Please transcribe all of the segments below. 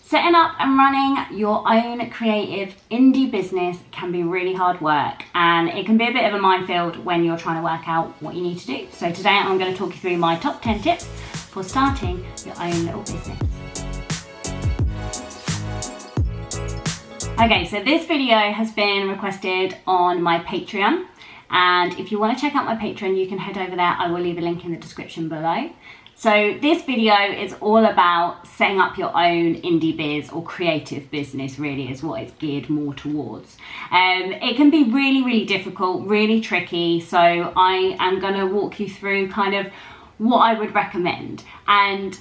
Setting up and running your own creative indie business can be really hard work, and it can be a bit of a minefield when you're trying to work out what you need to do. So today I'm going to talk you through my top 10 tips for starting your own little business. Okay, so this video has been requested on my Patreon, and if you want to check out my Patreon, you can head over there. I will leave a link in the description below. So this video is all about setting up your own indie biz or creative business, really is what it's geared more towards. It can be really difficult, really tricky. So I am going to walk you through kind of what I would recommend. And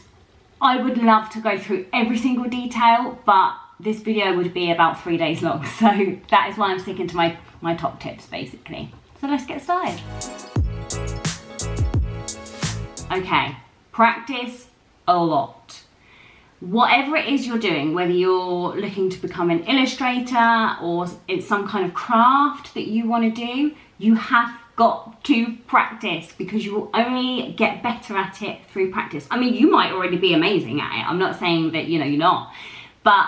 I would love to go through every single detail, but this video would be about 3 days long. So that is why I'm sticking to my top tips basically. So let's get started. Okay. Practice a lot. Whatever it is you're doing, whether you're looking to become an illustrator or it's some kind of craft that you want to do, you have got to practice, because you will only get better at it through practice. I mean, you might already be amazing at it. I'm not saying that, you're not, but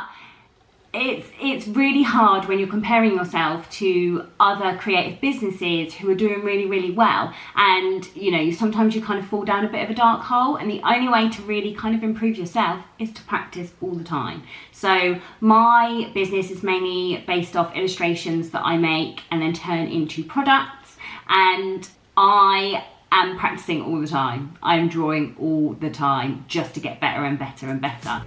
it's really hard when you're comparing yourself to other creative businesses who are doing really well, and sometimes you kind of fall down a bit of a dark hole, and the only way to really kind of improve yourself is to practice all the time. So my business is mainly based off illustrations that I make and then turn into products, and I am practicing all the time. I'm drawing all the time just to get better and better and better.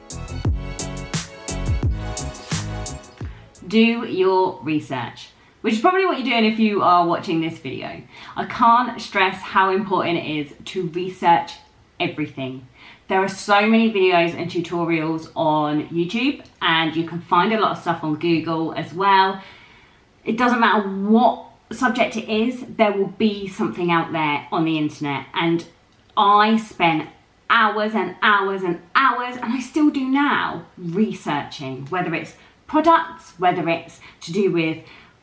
Do your research, which is probably what you're doing if you are watching this video. I can't stress how important it is to research everything. There are so many videos and tutorials on YouTube, and you can find a lot of stuff on Google as well. It doesn't matter what subject it is, there will be something out there on the internet. And I spent hours and hours and hours, and I still do now, researching, whether it's products, whether it's to do with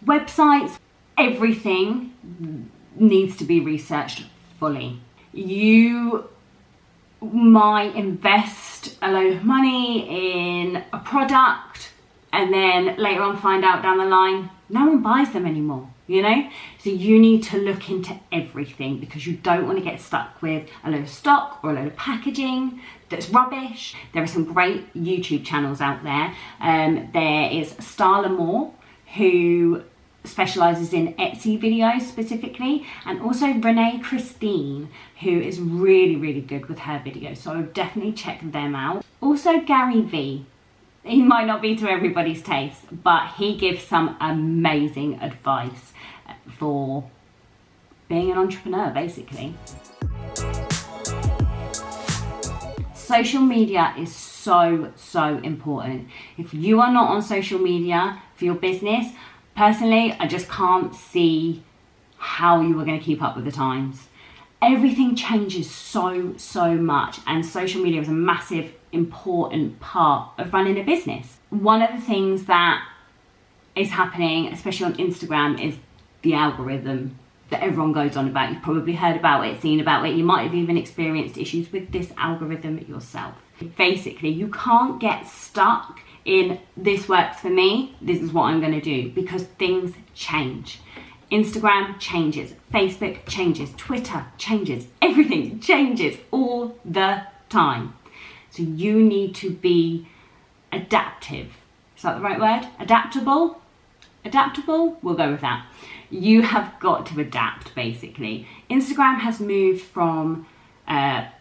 websites. Everything needs to be researched fully. You might invest a load of money in a product and then later on find out down the line no one buys them anymore, So you need to look into everything, because you don't want to get stuck with a load of stock or a load of packaging that's rubbish. There are some great YouTube channels out there. There is Starla Moore, who specialises in Etsy videos specifically, and also Renee Christine, who is really good with her videos. So I would definitely check them out. Also Gary V. He might not be to everybody's taste, but he gives some amazing advice for being an entrepreneur, basically. Social media is so important. If you are not on social media for your business, personally, I just can't see how you are going to keep up with the times. Everything changes so much, and social media is a massive important part of running a business. One of the things that is happening, especially on Instagram, is the algorithm that everyone goes on about. You've probably heard about it, seen about it. You might have even experienced issues with this algorithm yourself. Basically, you can't get stuck in this works for me, this is what I'm going to do, because things change. Instagram changes, Facebook changes, Twitter changes, everything changes all the time. So you need to be adaptive. Is that the right word? Adaptable? Adaptable? We'll go with that. You have got to adapt, basically. Instagram has moved from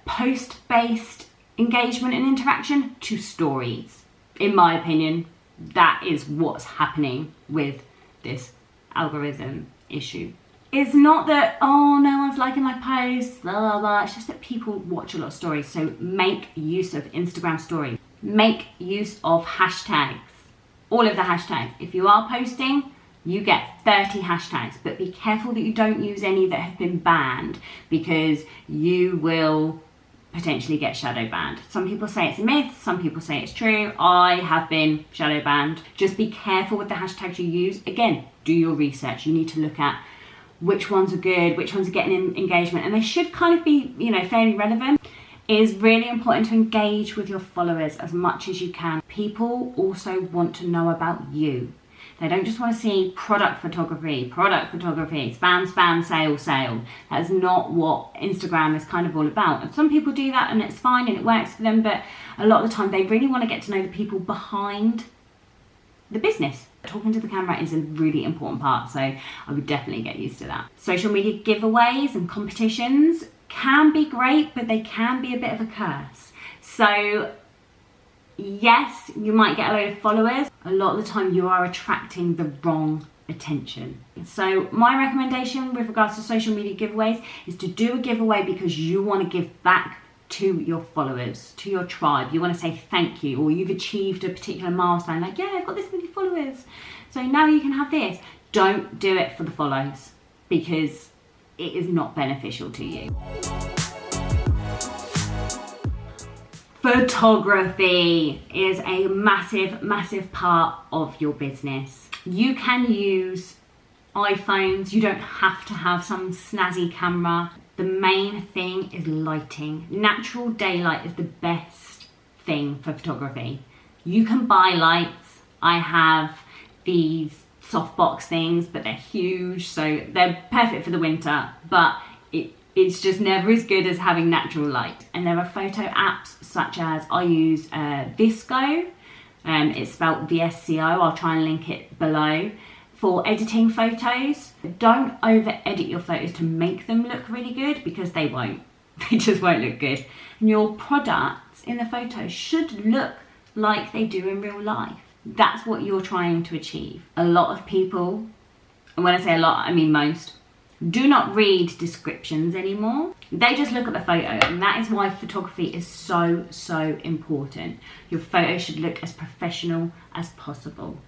post-based engagement and interaction to stories. In my opinion, that is what's happening with this algorithm issue. It's not that, oh, no one's liking my posts, blah, blah, blah. It's just that people watch a lot of stories. So make use of Instagram stories. Make use of hashtags. All of the hashtags. If you are posting, you get 30 hashtags, but be careful that you don't use any that have been banned, because you will potentially get shadow banned. Some people say it's a myth, some people say it's true. I have been shadow banned. Just be careful with the hashtags you use. Again, do your research. You need to look at which ones are good, which ones are getting engagement, and they should kind of be, fairly relevant. It is really important to engage with your followers as much as you can. People also want to know about you. They don't just want to see product photography, spam, spam, sale, sale. That is not what Instagram is kind of all about. And some people do that and it's fine and it works for them, but a lot of the time they really want to get to know the people behind the business. Talking to the camera is a really important part, so I would definitely get used to that. Social media giveaways and competitions can be great, but they can be a bit of a curse. So yes, you might get a load of followers. A lot of the time you are attracting the wrong attention. So my recommendation with regards to social media giveaways is to do a giveaway because you want to give back to your followers, to your tribe. You want to say thank you, or you've achieved a particular milestone, like, yeah, I've got this many followers, so now you can have this. Don't do it for the follows because it is not beneficial to you. Photography is a massive, massive part of your business. You can use iPhones. You don't have to have some snazzy camera. The main thing is lighting. Natural daylight is the best thing for photography. You can buy lights. I have these softbox things, but they're huge, so they're perfect for the winter, but it's just never as good as having natural light. And there are photo apps such as, I use Visco, it's spelled VSCO, I'll try and link it below, for editing photos. Don't over edit your photos to make them look really good because they won't. They just won't look good. And your products in the photos should look like they do in real life. That's what you're trying to achieve. A lot of people, and when I say a lot, I mean most, do not read descriptions anymore. They just look at the photo, and that is why photography is so, so important. Your photo should look as professional as possible.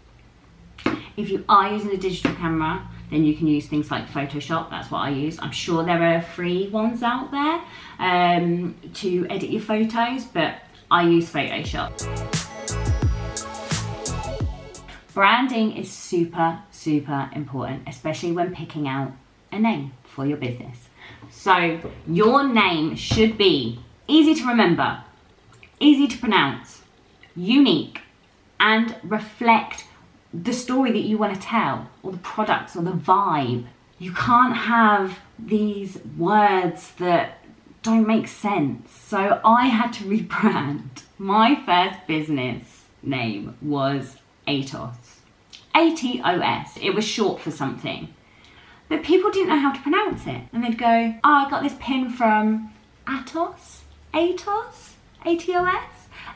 If you are using a digital camera, then you can use things like Photoshop. That's what I use. I'm sure there are free ones out there to edit your photos, but I use Photoshop. Branding is super, super important, especially when picking out a name for your business. So your name should be easy to remember, easy to pronounce, unique, and reflect the story that you want to tell, or the products, or the vibe. You can't have these words that don't make sense. So I had to rebrand. My first business name was ATOS. ATOS. It was short for something. But people didn't know how to pronounce it. And they'd go, oh, I got this pin from Atos, ATOS, ATOS.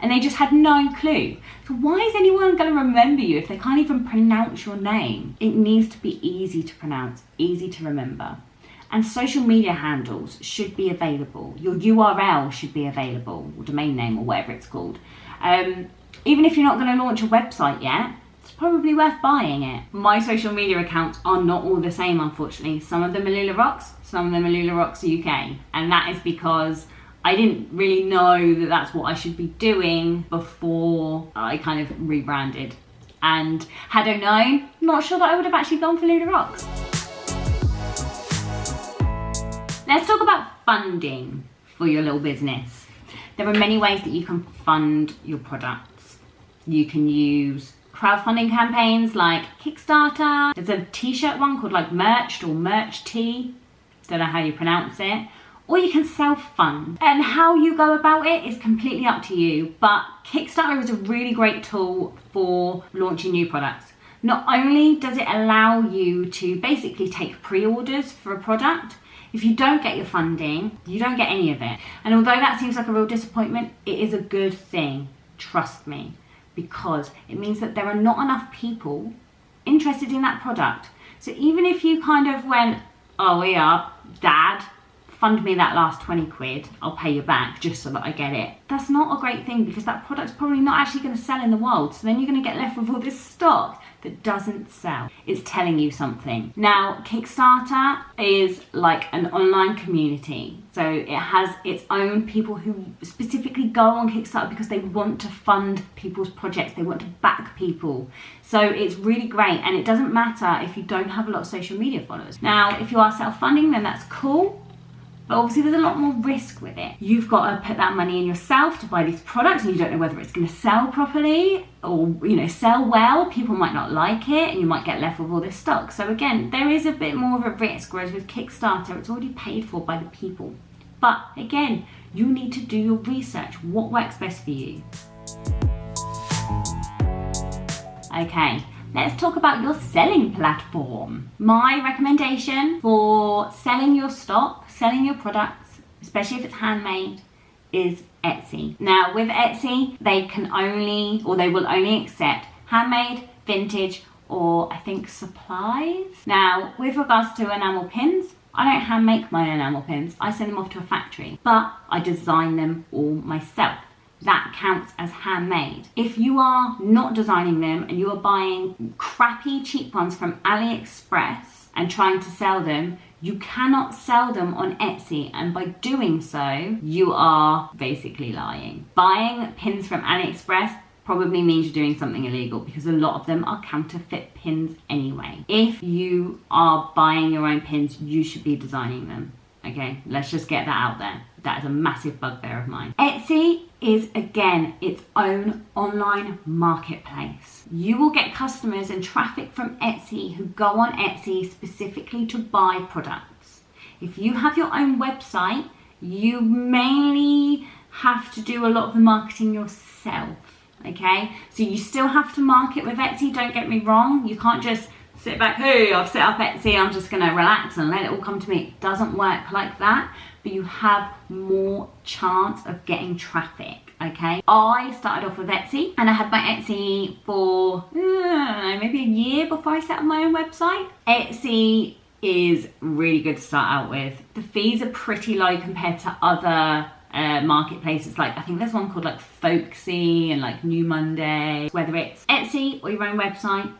And they just had no clue. So why is anyone going to remember you if they can't even pronounce your name? It needs to be easy to pronounce, easy to remember. And social media handles should be available. Your URL should be available, or domain name, or whatever it's called. Even if you're not going to launch a website yet, it's probably worth buying it. My social media accounts are not all the same, unfortunately. Some of them are Lula Rocks, some of them are Lula Rocks UK. And that is because I didn't really know that that's what I should be doing before I kind of rebranded. And had I known, not sure that I would have actually gone for Lula Rocks. Let's talk about funding for your little business. There are many ways that you can fund your products. You can use crowdfunding campaigns like Kickstarter. There's a t-shirt one called like Merched or Merch Tee. Don't know how you pronounce it. Or you can self-fund. And how you go about it is completely up to you. But Kickstarter is a really great tool for launching new products. Not only does it allow you to basically take pre-orders for a product, if you don't get your funding, you don't get any of it. And although that seems like a real disappointment, it is a good thing, trust me, because it means that there are not enough people interested in that product. So even if you kind of went, oh yeah, Dad, fund me that last 20 quid, I'll pay you back just so that I get it. That's not a great thing because that product's probably not actually going to sell in the world. So then you're going to get left with all this stock that doesn't sell. It's telling you something. Now, Kickstarter is like an online community. So it has its own people who specifically go on Kickstarter because they want to fund people's projects. They want to back people. So it's really great. And it doesn't matter if you don't have a lot of social media followers. Now, if you are self-funding, then that's cool. But obviously there's a lot more risk with it. You've got to put that money in yourself to buy these products, and you don't know whether it's going to sell properly or, sell well. People might not like it and you might get left with all this stock. So again, there is a bit more of a risk, whereas with Kickstarter, it's already paid for by the people. But again, you need to do your research. What works best for you? Okay, let's talk about your selling platform. My recommendation for selling your stock, selling your products, especially if it's handmade, is Etsy. Now with Etsy, they will only accept handmade, vintage, or I think supplies. Now with regards to enamel pins, I don't hand make my enamel pins. I send them off to a factory, but I design them all myself. That counts as handmade. If you are not designing them and you are buying crappy cheap ones from AliExpress and trying to sell them, you cannot sell them on Etsy, and by doing so, you are basically lying. Buying pins from AliExpress probably means you're doing something illegal, because a lot of them are counterfeit pins anyway. If you are buying your own pins, you should be designing them. Okay, let's just get that out there. That is a massive bugbear of mine. Etsy is, again, its own online marketplace. You will get customers and traffic from Etsy who go on Etsy specifically to buy products. If you have your own website, you mainly have to do a lot of the marketing yourself. Okay, so you still have to market with Etsy, don't get me wrong. You can't just sit back, hey, I've set up Etsy, I'm just gonna relax and let it all come to me. It doesn't work like that, but you have more chance of getting traffic, okay? I started off with Etsy, and I had my Etsy for maybe a year before I set up my own website. Etsy is really good to start out with. The fees are pretty low compared to other marketplaces. Like, I think there's one called like xoxo and like New Monday. Whether it's Etsy or your own website,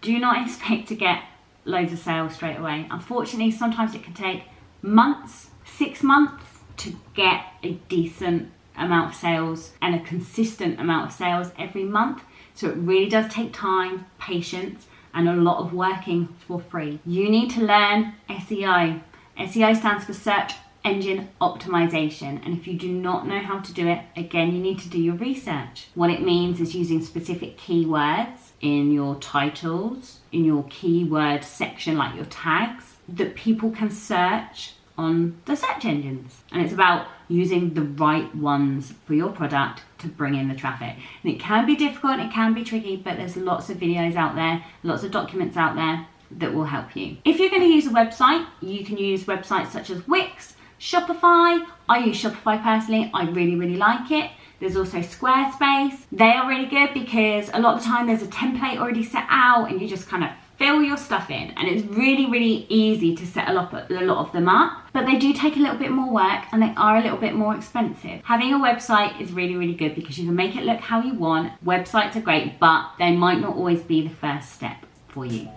do not expect to get loads of sales straight away. Unfortunately, sometimes it can take months, 6 months to get a decent amount of sales and a consistent amount of sales every month. So it really does take time, patience, and a lot of working for free. You need to learn SEO. SEO stands for search engine optimization, and if you do not know how to do it, again, you need to do your research. What it means is using specific keywords in your titles, in your keyword section, like your tags, that people can search on the search engines. And it's about using the right ones for your product to bring in the traffic. And it can be difficult, it can be tricky, but there's lots of videos out there, lots of documents out there that will help you. If you're going to use a website, you can use websites such as Wix, Shopify. I use Shopify personally. I really like it. There's also Squarespace. They are really good because a lot of the time there's a template already set out and you just kind of fill your stuff in, and it's really easy to set a lot of them up, but they do take a little bit more work and they are a little bit more expensive. Having a website is really good because you can make it look how you want. Websites are great, but they might not always be the first step for you.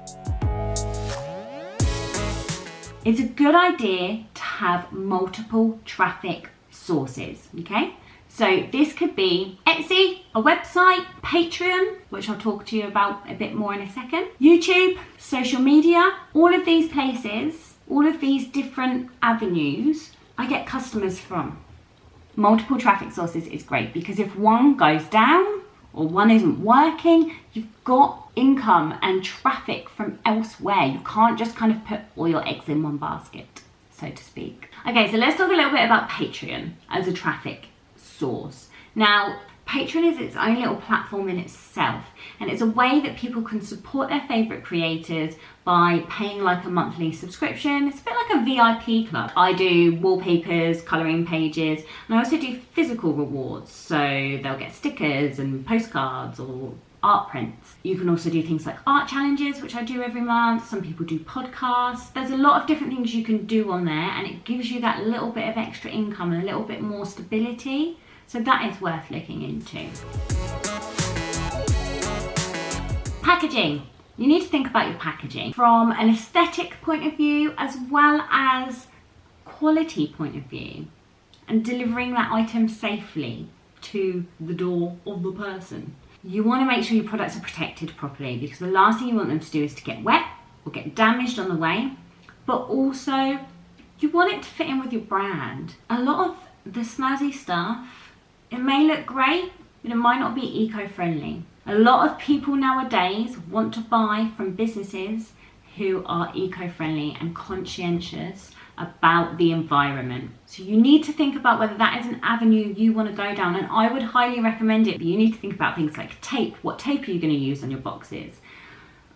It's a good idea to have multiple traffic sources, okay? So this could be Etsy, a website, Patreon, which I'll talk to you about a bit more in a second, YouTube, social media. All of these places, all of these different avenues, I get customers from. Multiple traffic sources is great because if one goes down or one isn't working, you've got income and traffic from elsewhere. You can't just kind of put all your eggs in one basket, so to speak. Okay, so let's talk a little bit about Patreon as a traffic source. Now, Patreon is its own little platform in itself, and it's a way that people can support their favorite creators by paying like a monthly subscription. It's a bit like a VIP club. I do wallpapers, coloring pages, and I also do physical rewards. So they'll get stickers and postcards or art prints. You can also do things like art challenges, which I do every month. Some people do podcasts. There's a lot of different things you can do on there, and it gives you that little bit of extra income and a little bit more stability. So that is worth looking into. Packaging. You need to think about your packaging from an aesthetic point of view as well as quality point of view, and delivering that item safely to the door of the person. You want to make sure your products are protected properly, because the last thing you want them to do is to get wet or get damaged on the way, but also You want it to fit in with your brand. A lot of the snazzy stuff, it may look great, but it might not be eco-friendly. A lot of people nowadays want to buy from businesses who are eco-friendly and conscientious about the environment. So you need to think about whether that is an avenue you want to go down, and I would highly recommend it. But you need to think about things like tape. What tape are you going to use on your boxes?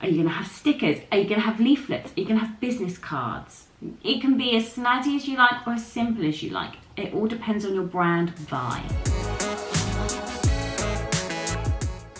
Are you going to have stickers? Are you going to have leaflets? Are you going to have business cards? It can be as snazzy as you like or as simple as you like. It all depends on your brand vibe.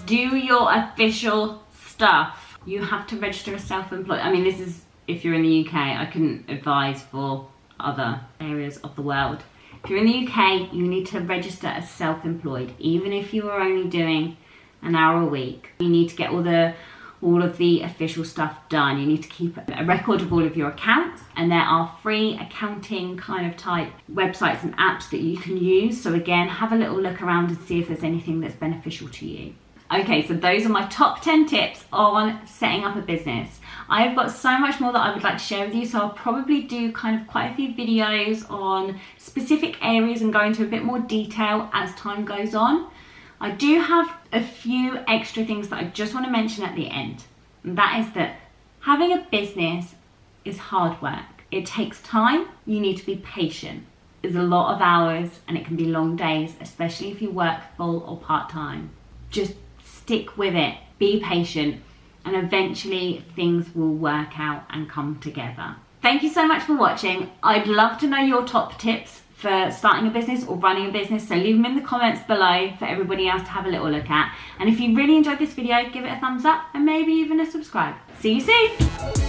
Do your official stuff. You have to register as self-employed. I mean, this is if you're in the UK. I couldn't advise for other areas of the world. If you're in the UK, you need to register as self-employed, even if you are only doing an hour a week. You need to get all of the official stuff done. You need to keep a record of all of your accounts, and there are free accounting kind of type websites and apps that you can use. So again, have a little look around and see if there's anything that's beneficial to you. Okay, so those are my top 10 tips on setting up a business. I've got so much more that I would like to share with you, so I'll probably do kind of quite a few videos on specific areas and go into a bit more detail as time goes on. I do have a few extra things that I just want to mention at the end. And that is that having a business is hard work. It takes time. You need to be patient. It's a lot of hours and it can be long days, especially if you work full or part-time. Just stick with it, be patient, and eventually things will work out and come together. Thank you so much for watching. I'd love to know your top tips for starting a business or running a business, so leave them in the comments below for everybody else to have a little look at. And if you really enjoyed this video, give it a thumbs up and maybe even a subscribe. See you soon.